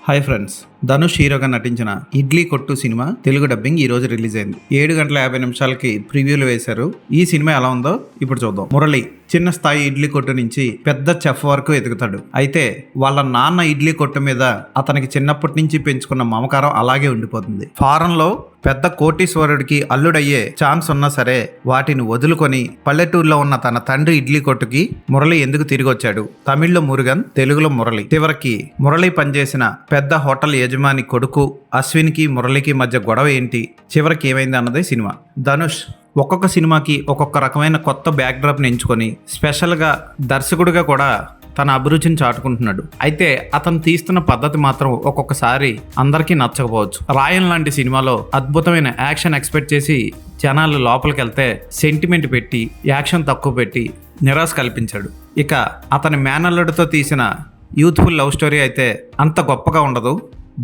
Hi friends, Dhanush హీరోగా నటించిన ఇడ్లీ కొట్టు సినిమా తెలుగు డబ్బింగ్ ఈ రోజు రిలీజ్ అయింది. 7 గంటల 50 నిమిషాలకి ప్రివ్యూలు వేశారు. ఈ సినిమా ఎలా ఉందో ఇప్పుడు చూద్దాం. మురళి చిన్న స్థాయి ఇడ్లీ కొట్టు నుంచి పెద్ద చెఫ్ వరకు ఎదుగుతాడు. అయితే వాళ్ళ నాన్న ఇడ్లీ కొట్టు మీద అతనికి చిన్నప్పటి నుంచి పెంచుకున్న మమకారం అలాగే ఉండిపోతుంది. ఫారెన్లో పెద్ద కోటీశ్వరుడికి అల్లుడయ్యే ఛాన్స్ ఉన్నా సరే వాటిని వదులుకొని పల్లెటూరులో ఉన్న తన తండ్రి ఇడ్లీ కొట్టుకి మురళి ఎందుకు తిరిగి వచ్చాడు? తమిళ్లో మురుగన్, తెలుగులో మురళి. చివరికి మురళి పనిచేసిన పెద్ద హోటల్ యజమాని కొడుకు అశ్విన్కి మురళికి మధ్య గొడవ ఏంటి, చివరికి ఏమైంది అన్నదే సినిమా. ధనుష్ ఒక్కొక్క సినిమాకి ఒక్కొక్క రకమైన కొత్త బ్యాక్ డ్రాప్ని ఎంచుకొని స్పెషల్గా దర్శకుడిగా కూడా తన అభిరుచిని చాటుకుంటున్నాడు. అయితే అతను తీస్తున్న పద్ధతి మాత్రం ఒక్కొక్కసారి అందరికీ నచ్చకపోవచ్చు. రాయన్ లాంటి సినిమాలో అద్భుతమైన యాక్షన్ ఎక్స్పెక్ట్ చేసి జనాలు లోపలికి వెళ్తే సెంటిమెంట్ పెట్టి యాక్షన్ తక్కువ పెట్టి నిరాశ కల్పించాడు. ఇక అతని మేనల్లుడితో తీసిన యూత్ఫుల్ లవ్ స్టోరీ అయితే అంత గొప్పగా ఉండదు.